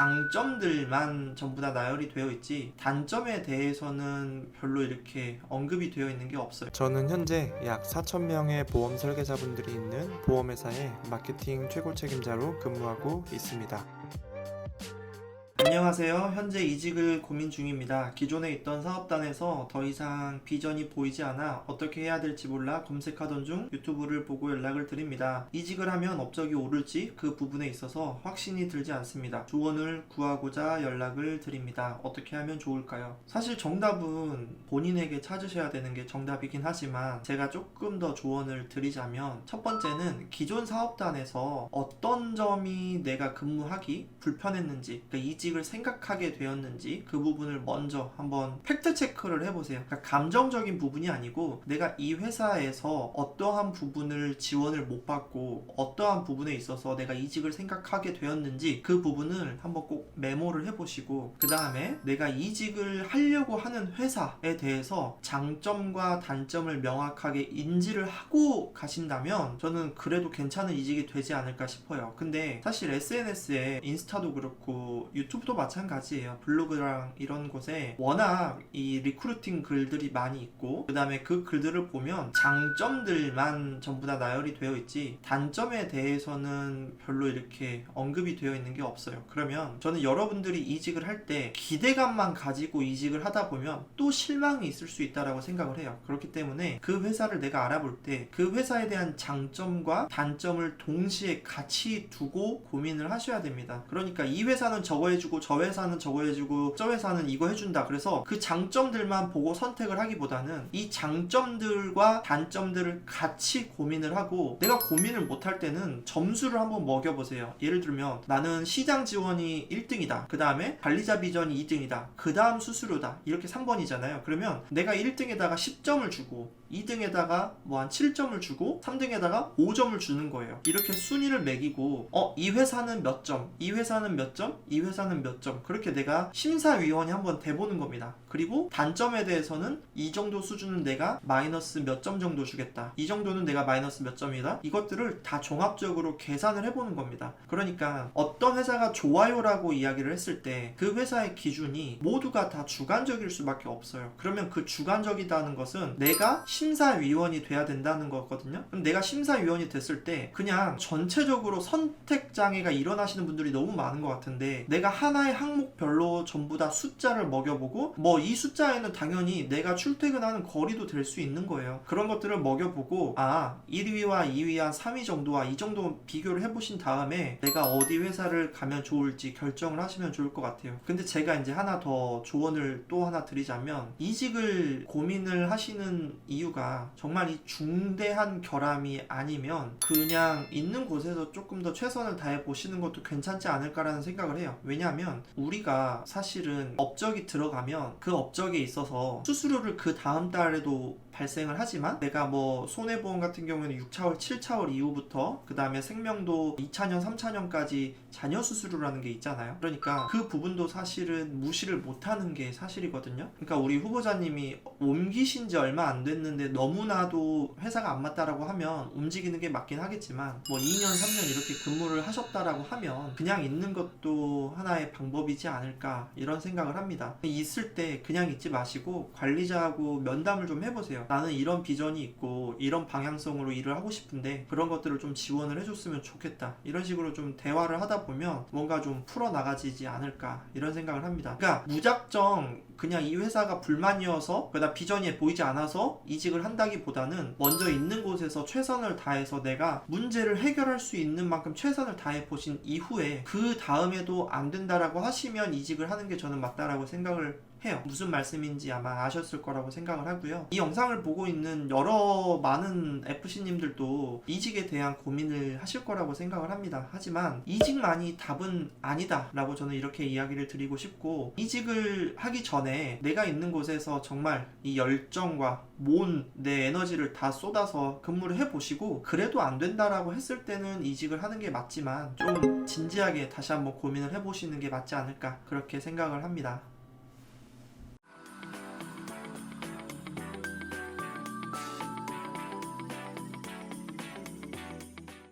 장점들만 전부 다 나열이 되어 있지 단점에 대해서는 별로 이렇게 언급이 되어 있는 게 없어요. 저는 현재 약 4,000명의 보험 설계자분들이 있는 보험회사의 마케팅 최고 책임자로 근무하고 있습니다. 안녕하세요. 현재 이직을 고민 중입니다. 기존에 있던 사업단에서 더 이상 비전이 보이지 않아 어떻게 해야 될지 몰라 검색하던 중 유튜브를 보고 연락을 드립니다. 이직을 하면 업적이 오를지 그 부분에 있어서 확신이 들지 않습니다. 조언을 구하고자 연락을 드립니다. 어떻게 하면 좋을까요? 사실 정답은 본인에게 찾으셔야 되는 게 정답이긴 하지만 제가 조금 더 조언을 드리자면 첫 번째는 기존 사업단에서 어떤 점이 내가 근무하기 불편했는지, 그러니까 이직을 생각하게 되었는지 그 부분을 먼저 한번 팩트 체크를 해보세요. 그러니까 감정적인 부분이 아니고 내가 이 회사에서 어떠한 부분을 지원을 못 받고 어떠한 부분에 있어서 내가 이직을 생각하게 되었는지 그 부분을 한번 꼭 메모를 해보시고, 그 다음에 내가 이직을 하려고 하는 회사에 대해서 장점과 단점을 명확하게 인지를 하고 가신다면 저는 그래도 괜찮은 이직이 되지 않을까 싶어요. 근데 사실 SNS에 인스타도 그렇고 유튜브도 마찬가지예요. 블로그랑 이런 곳에 워낙 이 리크루팅 글들이 많이 있고 그 다음에 그 글들을 보면 장점들만 전부 다 나열이 되어 있지 단점에 대해서는 별로 이렇게 언급이 되어 있는 게 없어요. 그러면 저는 여러분들이 이직을 할 때 기대감만 가지고 이직을 하다 보면 또 실망이 있을 수 있다라고 생각을 해요. 그렇기 때문에 그 회사를 내가 알아볼 때 그 회사에 대한 장점과 단점을 동시에 같이 두고 고민을 하셔야 됩니다. 그러니까 이 회사는 저거 해주고 저 회사는 저거 해주고 저 회사는 이거 해준다. 그래서 그 장점들만 보고 선택을 하기보다는 이 장점들과 단점들을 같이 고민을 하고, 내가 고민을 못할 때는 점수를 한번 먹여보세요. 예를 들면 나는 시장 지원이 1등이다. 그 다음에 관리자 비전이 2등이다. 그 다음 수수료다. 이렇게 3번이잖아요. 그러면 내가 1등에다가 10점을 주고 2등에다가 뭐 한 7점을 주고 3등에다가 5점을 주는 거예요. 이렇게 순위를 매기고 이 회사는 몇 점, 이 회사는 몇 점, 이 회사는 몇 점, 그렇게 내가 심사위원이 한번 돼보는 겁니다. 그리고 단점에 대해서는 이 정도 수준은 내가 마이너스 몇 점 정도 주겠다, 이 정도는 내가 마이너스 몇 점이다, 이것들을 다 종합적으로 계산을 해보는 겁니다. 그러니까 어떤 회사가 좋아요라고 이야기를 했을 때 그 회사의 기준이 모두가 다 주관적일 수밖에 없어요. 그러면 그 주관적이다는 것은 내가 심사위원이 돼야 된다는 거거든요. 그럼 내가 심사위원이 됐을 때 그냥 전체적으로 선택 장애가 일어나시는 분들이 너무 많은 것 같은데, 내가 하나의 항목별로 전부 다 숫자를 먹여보고 뭐 이 숫자에는 당연히 내가 출퇴근하는 거리도 될 수 있는 거예요. 그런 것들을 먹여보고 1위와 2위와 3위 정도와 이 정도 비교를 해보신 다음에 내가 어디 회사를 가면 좋을지 결정을 하시면 좋을 것 같아요. 근데 제가 이제 하나 더 조언을 또 하나 드리자면, 이직을 고민을 하시는 이유가 정말 이 중대한 결함이 아니면 그냥 있는 곳에서 조금 더 최선을 다해 보시는 것도 괜찮지 않을까라는 생각을 해요. 왜냐하면 우리가 사실은 업적이 들어가면 그 업적에 있어서 수수료를 그 다음 달에도 발생을 하지만, 내가 뭐 손해보험 같은 경우에는 6차월, 7차월 이후부터 그 다음에 생명도 2차년, 3차년까지 잔여 수수료라는 게 있잖아요. 그러니까 그 부분도 사실은 무시를 못하는 게 사실이거든요. 그러니까 우리 후보자님이 옮기신 지 얼마 안 됐는데 너무나도 회사가 안 맞다라고 하면 움직이는 게 맞긴 하겠지만, 뭐 2년, 3년 이렇게 근무를 하셨다라고 하면 그냥 있는 것도 하나의 방법이지 않을까 이런 생각을 합니다. 있을 때 그냥 있지 마시고 관리자하고 면담을 좀 해보세요. 나는 이런 비전이 있고 이런 방향성으로 일을 하고 싶은데 그런 것들을 좀 지원을 해줬으면 좋겠다, 이런 식으로 좀 대화를 하다 보면 뭔가 좀 풀어나가지지 않을까 이런 생각을 합니다. 그러니까 무작정 그냥 이 회사가 불만이어서 그다음 비전이 보이지 않아서 이직을 한다기보다는 먼저 있는 곳에서 최선을 다해서 내가 문제를 해결할 수 있는 만큼 최선을 다해 보신 이후에 그 다음에도 안 된다라고 하시면 이직을 하는 게 저는 맞다라고 생각을 해요. 무슨 말씀인지 아마 아셨을 거라고 생각을 하고요. 이 영상을 보고 있는 여러 많은 FC님들도 이직에 대한 고민을 하실 거라고 생각을 합니다. 하지만 이직만이 답은 아니다 라고 저는 이렇게 이야기를 드리고 싶고, 이직을 하기 전에 내가 있는 곳에서 정말 이 열정과 내 에너지를 다 쏟아서 근무를 해보시고 그래도 안 된다라고 했을 때는 이직을 하는 게 맞지만 좀 진지하게 다시 한번 고민을 해보시는 게 맞지 않을까 그렇게 생각을 합니다.